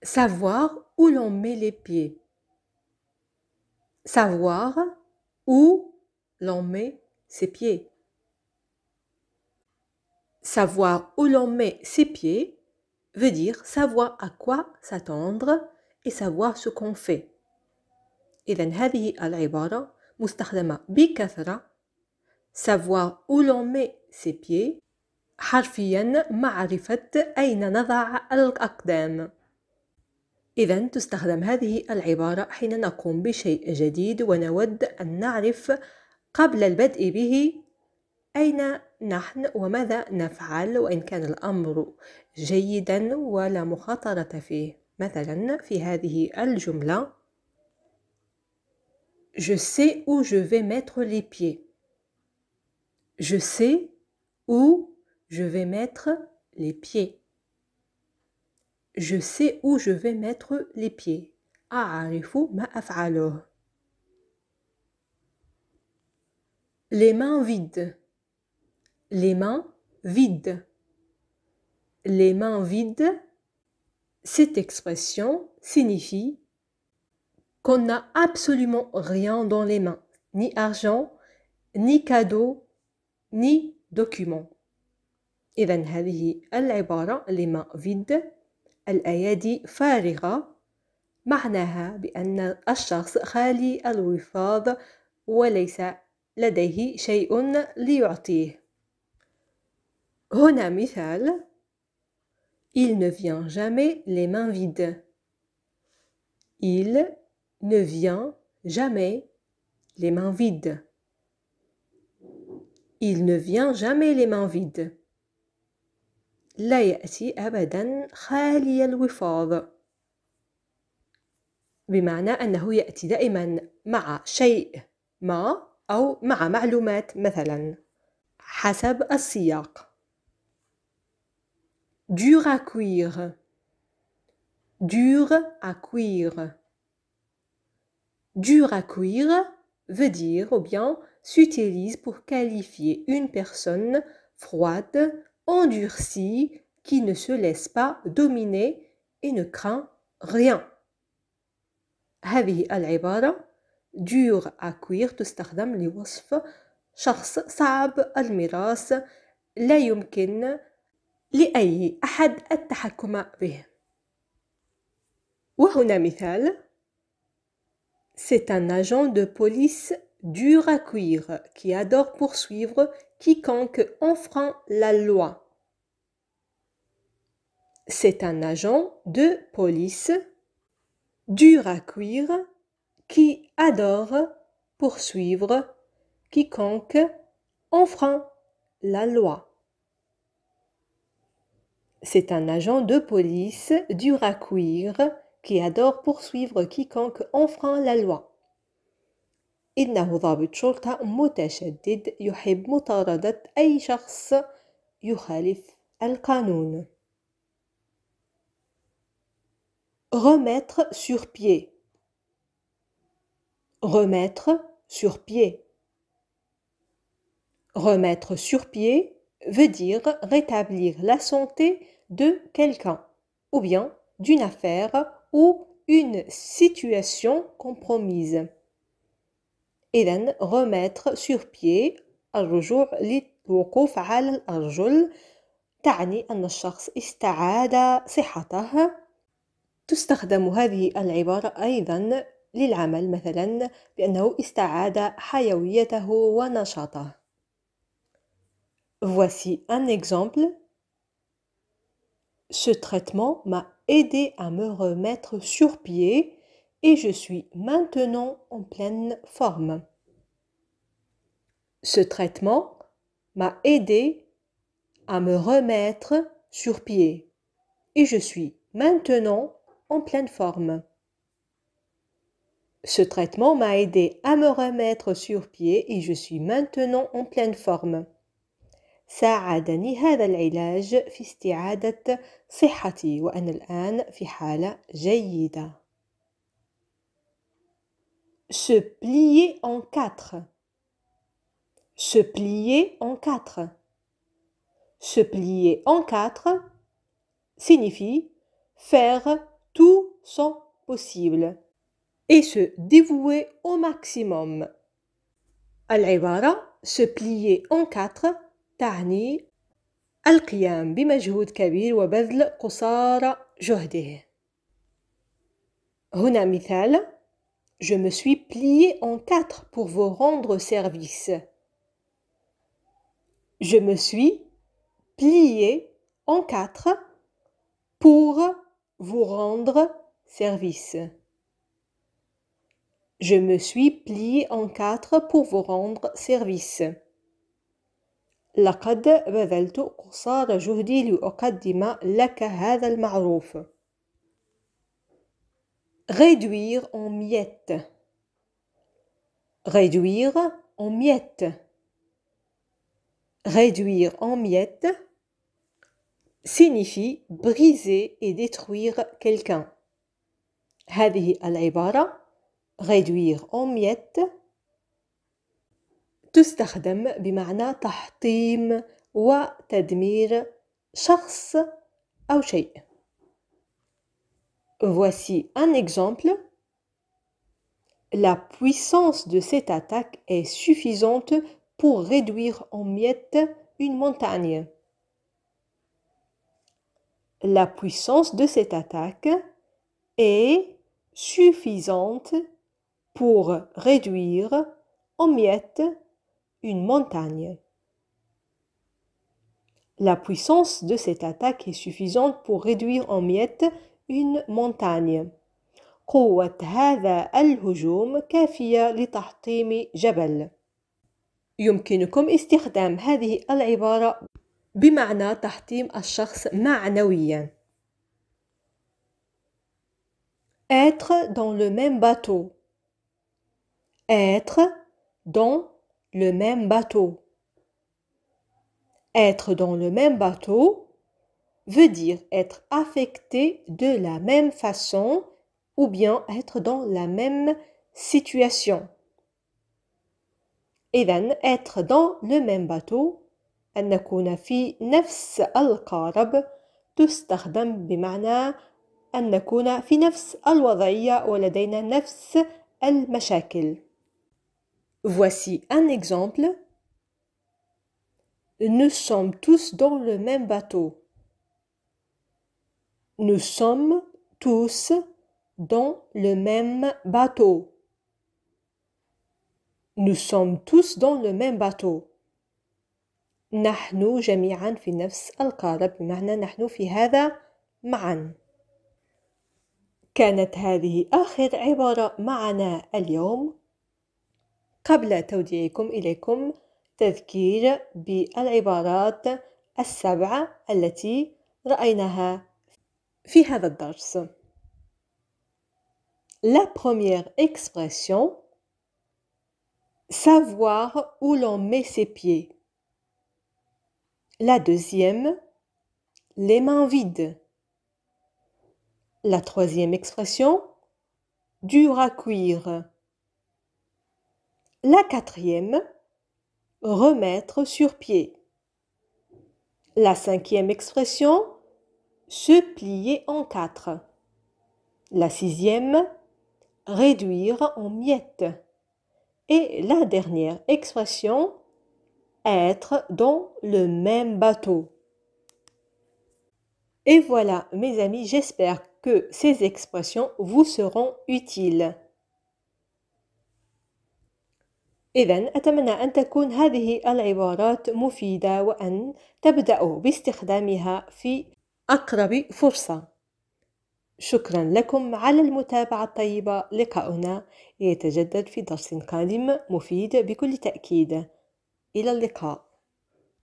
Savoir où l'on met les pieds. Savoir où l'on met ses pieds. Savoir où l'on met ses pieds veut dire savoir à quoi s'attendre et savoir ce qu'on fait. إذن هذه العبارة مستخدمة بكثرة. Savoir où l'on met ses pieds حرفيا معرفة أين نضع الأقدام. إذن تستخدم هذه العبارة حين نقوم بشيء جديد ونود أن نعرف قبل البدء به أين نحن وماذا نفعل وإن كان الأمر جيدا ولا مخاطرة فيه. مثلا في هذه الجملة Je sais où je vais mettre les pieds. Je sais où je vais mettre les pieds. Je sais où je vais mettre les pieds. أعرف ما أفعله. Les mains vides. Les mains vides. Les mains vides. Cette expression signifie qu'on n'a absolument rien dans les mains, ni argent, ni cadeau, ni document. إذن هذه العبارة les mains vides الأيادي فارغة معناها بأن الشخص خالي الوفاض وليس لديه شيء ليعطيه. هنا مثال Il ne vient jamais les mains vides. Il ne vient jamais les mains vides. Il ne vient jamais les mains vides. لا يأتي أبدا خالي الوفاض. بمعنى أنه يأتي دائما مع شيء ما أو مع معلومات مثلا حسب السياق. Dur à cuire. Dur à cuire. Dur à cuire veut dire ou bien s'utilise pour qualifier une personne froide, endurcie, qui ne se laisse pas dominer et ne craint rien. هذه العبارة dur à cuire تستخدم لوصف شخص صعب المراس لا يمكن لأي أحد التحكم به. وهنا مثال C'est un agent de police dur à cuire qui adore poursuivre quiconque enfreint la loi. C'est un agent de police dur à cuire qui adore poursuivre quiconque enfreint la loi. C'est un agent de police dur à cuire qui adore poursuivre quiconque enfreint la loi. إنه ضابط شرطة متشدد يحب مطاردة أي شخص يخالف القانون. Remettre sur pied. Remettre sur pied. Remettre sur pied veut dire rétablir la santé de quelqu'un ou bien d'une affaire ou une situation compromise. إذن remettre sur pied الرجوع للوقوف على الأرجل تعني أن الشخص استعاد صحته. تستخدم هذه العبارة أيضا للعمل مثلا بأنه استعاد حيويته ونشاطه. Voici un exemple. Ce traitement m'a aidé à me remettre sur pied et je suis maintenant en pleine forme. Ce traitement m'a aidé à me remettre sur pied et je suis maintenant en pleine forme. Ce traitement m'a aidé à me remettre sur pied et je suis maintenant en pleine forme. ساعدني هذا العلاج في استعادة صحتي وأنا الآن في حالة جيدة. Se plier en quatre. Se plier en quatre. Se plier en quatre signifie faire tout son possible et se dévouer au maximum. العبارة se plier en quatre تعني القيام بمجهود كبير وبذل قصارى جهده. هنا مثال: Je me suis plié en quatre pour vous rendre service. Je me suis plié en quatre pour vous rendre service. Je me suis plié en quatre pour vous rendre service. لقد بذلت قصارى جهدي لأقدم لك هذا المعروف. Réduire en miettes. Réduire en miettes. Réduire en miettes signifie briser et détruire quelqu'un. هذه العبارة réduire en miettes تستخدم بمعنى تحطيم وتدمير شخص أو شيء. Voici un exemple. La puissance de cette attaque est suffisante pour réduire en miettes une montagne. La puissance de cette attaque est suffisante pour réduire en miettes une montagne. La puissance de cette attaque est suffisante pour réduire en miettes une montagne. قوة هذا الهجوم كافية لتحطيم جبل. يمكنكم استخدام هذه العبارة بمعنى تحطيم الشخص معنوياً. Être dans le même bateau. Être dans le même bateau. Être dans le même bateau veut dire être affecté de la même façon ou bien être dans la même situation. إذن être dans le même bateau أن نكون في نفس القارب تستخدم بمعنى أن نكون في نفس الوضعية ولدينا نفس المشاكل. Voici un exemple. Nous sommes tous dans le même bateau. Nous sommes tous dans le même bateau. Nous sommes tous dans le même bateau. نحن جميعا في نفس القارب بمعنى نحن في هذا معا. كانت هذه آخر عبارة معنا اليوم. قبل توديعكم إليكم تذكير بالعبارات السبعة التي رأيناها في هذا الدرس. La première expression, savoir où l'on met ses pieds. La deuxième, les mains vides. La troisième expression, dur à cuire. La quatrième, remettre sur pied. La cinquième expression, se plier en quatre. La sixième, réduire en miettes. Et la dernière expression, être dans le même bateau. Et voilà, mes amis, j'espère que ces expressions vous seront utiles. إذن أتمنى أن تكون هذه العبارات مفيدة وأن تبدأوا باستخدامها في أقرب فرصة. شكرا لكم على المتابعة الطيبة. لقاؤنا يتجدد في درس قادم مفيد بكل تأكيد. إلى اللقاء.